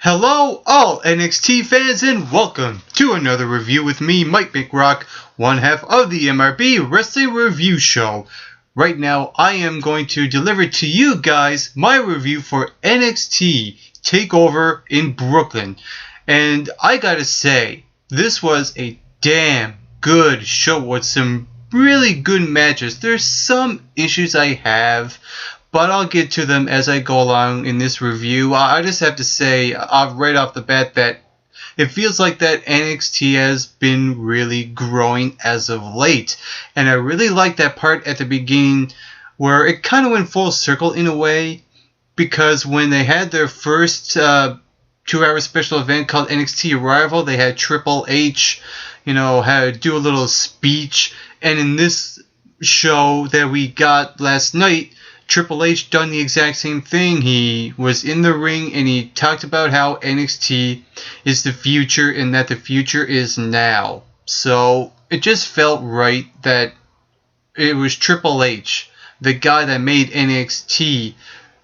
Hello, all NXT fans, and welcome to another review with me, Mike McRock, one half of the MRB Wrestling Review Show. Right now, I am going to deliver to you guys my review for NXT TakeOver in Brooklyn. And I gotta say, this was a damn good show with some really good matches. There's some issues I have, but I'll get to them as I go along in this review. I just have to say right off the bat that it feels like that NXT has been really growing as of late. And I really like that part at the beginning where it kind of went full circle in a way, because when they had their first 2-hour special event called NXT Arrival, they had Triple H, had to do a little speech. And in this show that we got last night, Triple H done the exact same thing. He was in the ring and he talked about how NXT is the future and that the future is now. So it just felt right that it was Triple H, the guy that made NXT,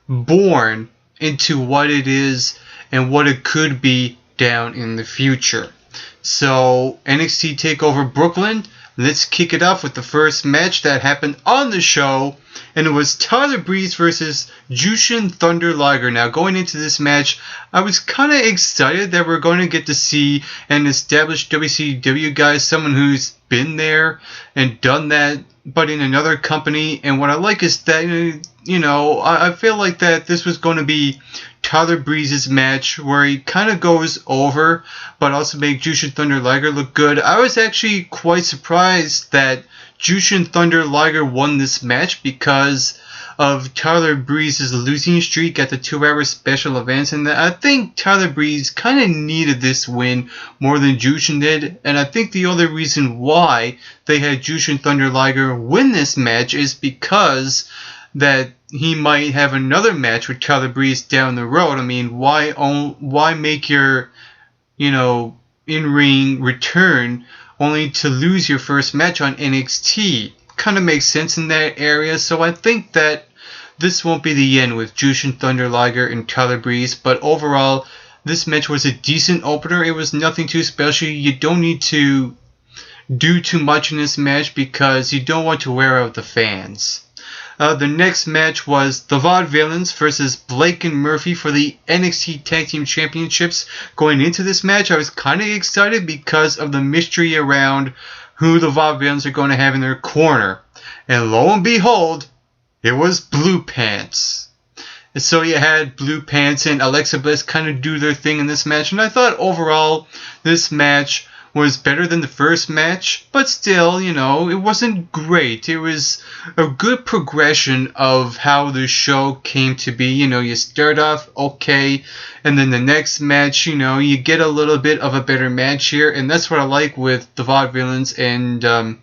born into what it is and what it could be down in the future. So NXT TakeOver Brooklyn, let's kick it off with the first match that happened on the show, and it was Tyler Breeze versus Jushin Thunder Liger. Now, going into this match, I was kind of excited that we're going to get to see an established WCW guy, someone who's been there and done that, but in another company. And what I like is that, I feel like that this was going to be Tyler Breeze's match where he kind of goes over, but also make Jushin Thunder Liger look good. I was actually quite surprised that Jushin Thunder Liger won this match because of Tyler Breeze's losing streak at the 2-hour special events, and I think Tyler Breeze kind of needed this win more than Jushin did, and I think the other reason why they had Jushin Thunder Liger win this match is because that he might have another match with Tyler Breeze down the road. I mean, why make your, in-ring return only to lose your first match on NXT? Kind of makes sense in that area, so I think that this won't be the end with Jushin Thunder Liger and Tyler Breeze, but overall, this match was a decent opener. It was nothing too special. You don't need to do too much in this match because you don't want to wear out the fans. The next match was the Vaudevillians versus Blake and Murphy for the NXT Tag Team Championships. Going into this match, I was kind of excited because of the mystery around who the Vaudevillians are going to have in their corner. And lo and behold, it was Blue Pants. And so you had Blue Pants and Alexa Bliss kind of do their thing in this match. And I thought overall this match was better than the first match, but still, it wasn't great. It was a good progression of how the show came to be. You start off okay, and then the next match, you get a little bit of a better match here, and that's what I like with the Vaudevillains and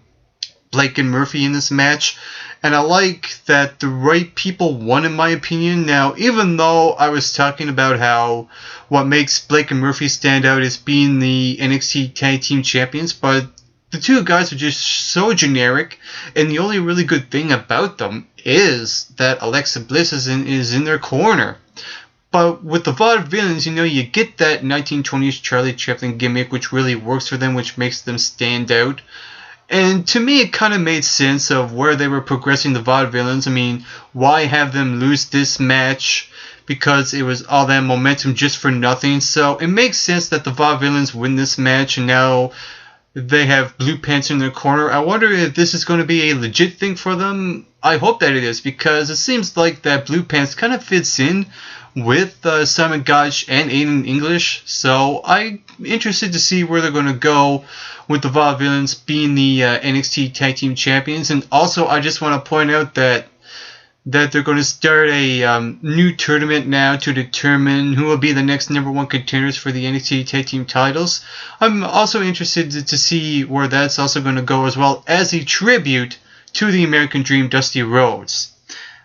Blake and Murphy in this match. And I like that the right people won, in my opinion. Now, even though I was talking about how what makes Blake and Murphy stand out is being the NXT Tag Team Champions, but the two guys are just so generic, and the only really good thing about them is that Alexa Bliss is in their corner. But with the Vaudevillains, you get that 1920s Charlie Chaplin gimmick, which really works for them, which makes them stand out. And to me, it kind of made sense of where they were progressing the Vaudevillains. I mean, why have them lose this match? Because it was all that momentum just for nothing. So it makes sense that the Vaudevillains win this match, and now they have Blue Pants in their corner. I wonder if this is going to be a legit thing for them. I hope that it is, because it seems like that Blue Pants kind of fits in with Simon Gotch and Aiden English. So I'm interested to see where they're going to go with the Vaudevillains being the NXT Tag Team Champions. And also, I just want to point out that they're going to start a new tournament now to determine who will be the next number one contenders for the NXT Tag Team titles. I'm also interested to see where that's also going to go, as well as a tribute to the American Dream, Dusty Rhodes.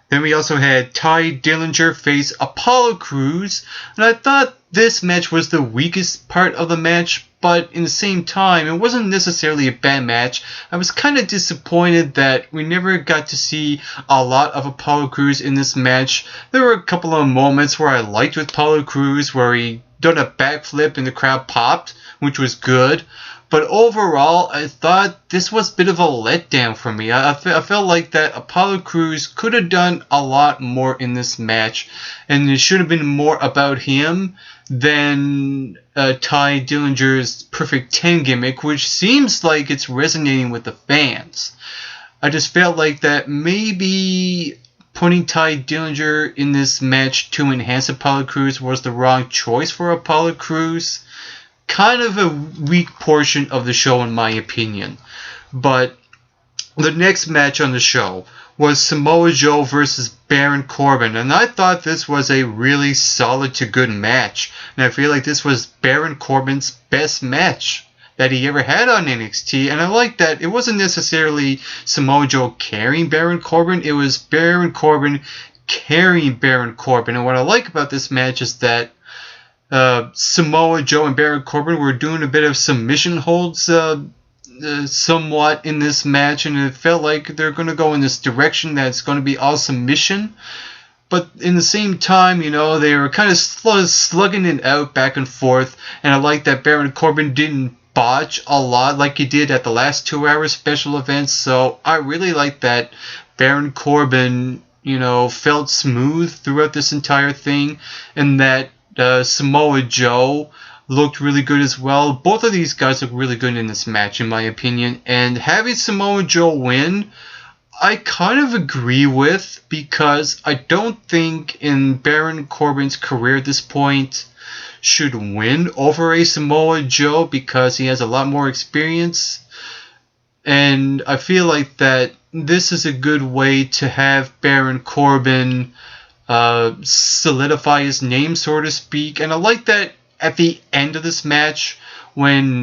Then we also had Ty Dillinger face Apollo Crews, and I thought this match was the weakest part of the match, but in the same time, it wasn't necessarily a bad match. I was kind of disappointed that we never got to see a lot of Apollo Crews in this match. There were a couple of moments where I liked with Apollo Crews, where he done a backflip and the crowd popped, which was good. But overall, I thought this was a bit of a letdown for me. I felt like that Apollo Crews could have done a lot more in this match, and it should have been more about him than Ty Dillinger's Perfect 10 gimmick, which seems like it's resonating with the fans. I just felt like that maybe putting Ty Dillinger in this match to enhance Apollo Crews was the wrong choice for Apollo Crews. Kind of a weak portion of the show in my opinion. But the next match on the show was Samoa Joe versus Baron Corbin, and I thought this was a really solid to good match, and I feel like this was Baron Corbin's best match that he ever had on NXT, and I like that it wasn't necessarily Samoa Joe carrying Baron Corbin, it was Baron Corbin carrying Baron Corbin. And what I like about this match is that Samoa Joe and Baron Corbin were doing a bit of submission holds somewhat in this match, and it felt like they're going to go in this direction that's going to be all submission. But in the same time, they were kind of slugging it out back and forth, and I like that Baron Corbin didn't botch a lot like he did at the last 2-hour special events. So I really like that Baron Corbin, felt smooth throughout this entire thing, and that Samoa Joe looked really good as well. Both of these guys look really good in this match, in my opinion. And having Samoa Joe win, I kind of agree with, because I don't think in Baron Corbin's career at this point should win over a Samoa Joe, because he has a lot more experience. And I feel like that this is a good way to have Baron Corbin solidify his name, so to speak. And I like that at the end of this match, when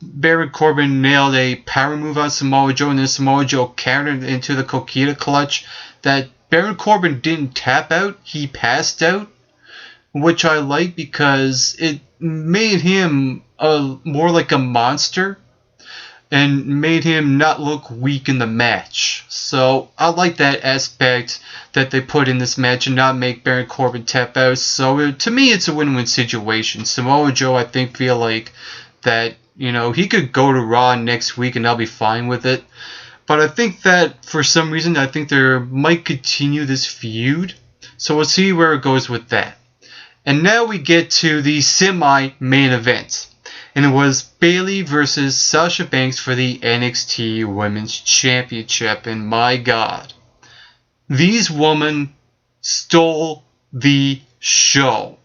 Baron Corbin nailed a power move on Samoa Joe, and then Samoa Joe countered into the Coquina clutch, that Baron Corbin didn't tap out, he passed out, which I like because it made him more like a monster and made him not look weak in the match. So I like that aspect that they put in this match and not make Baron Corbin tap out. So to me, it's a win-win situation. Samoa Joe, I think, feel like that, he could go to Raw next week and I'll be fine with it. But I think that for some reason, I think they might continue this feud. So we'll see where it goes with that. And now we get to the semi-main event. And it was Bayley versus Sasha Banks for the NXT Women's Championship. And my God, these women stole the show.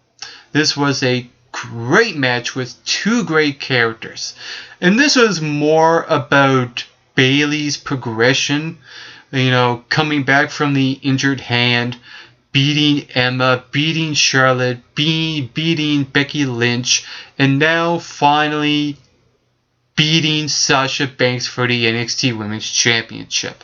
This was a great match with two great characters. And this was more about Bayley's progression, coming back from the injured hand, beating Emma, beating Charlotte, beating Becky Lynch, and now finally beating Sasha Banks for the NXT Women's Championship.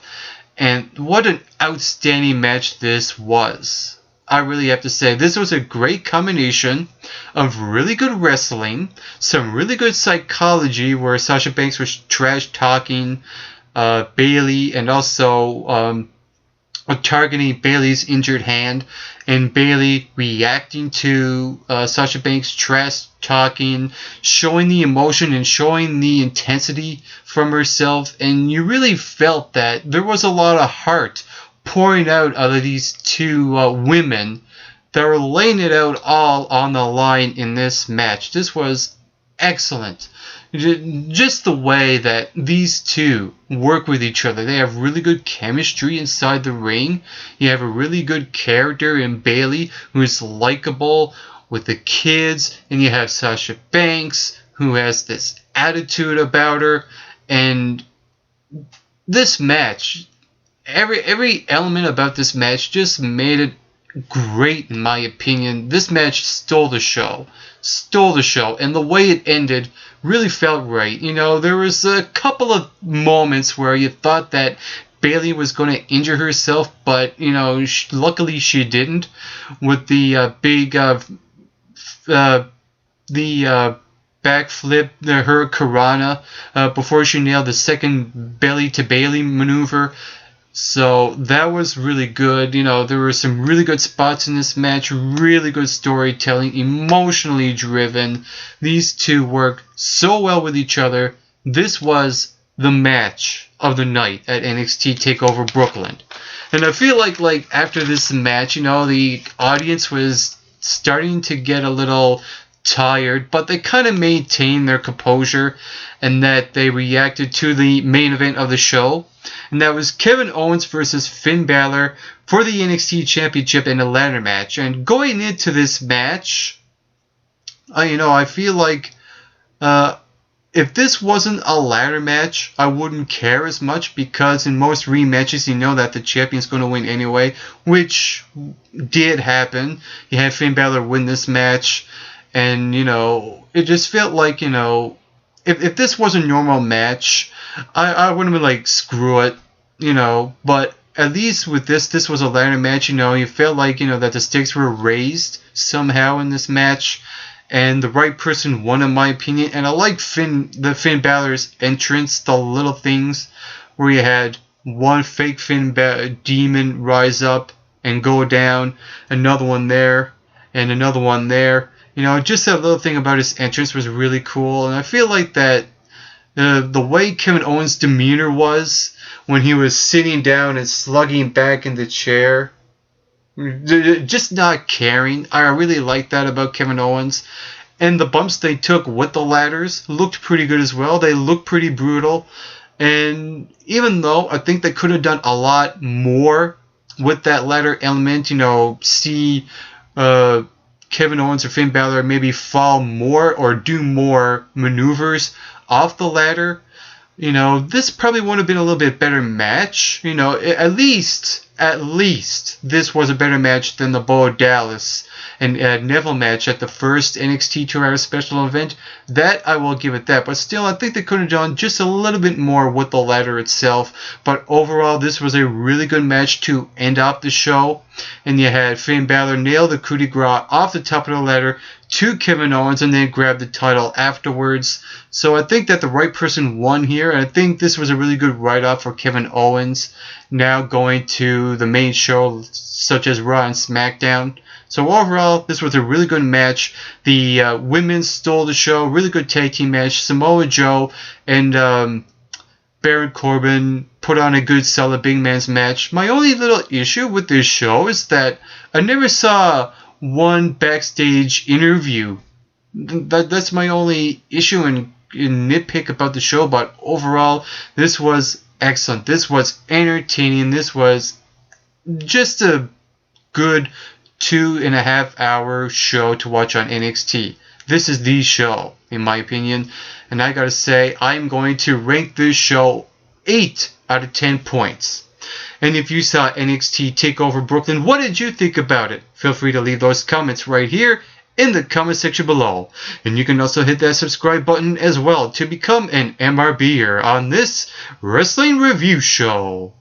And what an outstanding match this was. I really have to say, this was a great combination of really good wrestling, some really good psychology where Sasha Banks was trash talking Bayley, and also targeting Bayley's injured hand, and Bayley reacting to Sasha Banks' trash talking, showing the emotion and showing the intensity from herself. And you really felt that there was a lot of heart pouring out of these two women that were laying it out all on the line in this match. This was excellent. Just the way that these two work with each other. They have really good chemistry inside the ring. You have a really good character in Bayley who's likable with the kids. And you have Sasha Banks who has this attitude about her. And this match, every element about this match just made it great in my opinion. This match stole the show. And the way it ended really felt right. There was a couple of moments where you thought that Bayley was going to injure herself, but luckily she didn't. With the big backflip, her Karana, before she nailed the second belly to Bayley maneuver. So that was really good. You know, there were some really good spots in this match, really good storytelling, emotionally driven. These two worked so well with each other. This was the match of the night at NXT TakeOver Brooklyn. And I feel like after this match, you know, the audience was starting to get a little tired, but they kind of maintained their composure and that they reacted to the main event of the show. And that was Kevin Owens versus Finn Balor for the NXT Championship in a ladder match. And going into this match, I feel like if this wasn't a ladder match, I wouldn't care as much because in most rematches, you know that the champion's going to win anyway, which did happen. You had Finn Balor win this match, and, it just felt like, if this was a normal match, I would have been like, screw it, but at least with this was a ladder match, you felt like, that the stakes were raised somehow in this match, and the right person won, in my opinion. And I like Finn Balor's entrance, the little things where you had one fake demon rise up and go down, another one there, and another one there. Just that little thing about his entrance was really cool, and I feel like that the way Kevin Owens' demeanor was when he was sitting down and slugging back in the chair, just not caring. I really like that about Kevin Owens. And the bumps they took with the ladders looked pretty good as well. They looked pretty brutal. And even though I think they could have done a lot more with that ladder element, see Kevin Owens or Finn Balor maybe fall more or do more maneuvers off the ladder, this probably would have been a little bit better match. At least this was a better match than the Bo Dallas and Neville match at the first NXT 2-hour special event. That I will give it that. But still, I think they could have done just a little bit more with the ladder itself. But overall, this was a really good match to end off the show. And you had Finn Balor nail the coup de grace off the top of the ladder to Kevin Owens and then grab the title afterwards. So I think that the right person won here. And I think this was a really good write-off for Kevin Owens now going to the main show such as Raw and SmackDown. So overall, this was a really good match. The women stole the show. Really good tag team match. Samoa Joe and Baron Corbin put on a good solid big man's match. My only little issue with this show is that I never saw one backstage interview. That's my only issue and nitpick about the show. But overall, this was excellent. This was entertaining. This was just a good 2.5 hour show to watch on NXT. This is the show, in my opinion. And I gotta say, I'm going to rank this show 8 out of 10 points. And if you saw NXT TakeOver Brooklyn, what did you think about it? Feel free to leave those comments right here in the comment section below. And you can also hit that subscribe button as well to become an MRBer on this wrestling review show.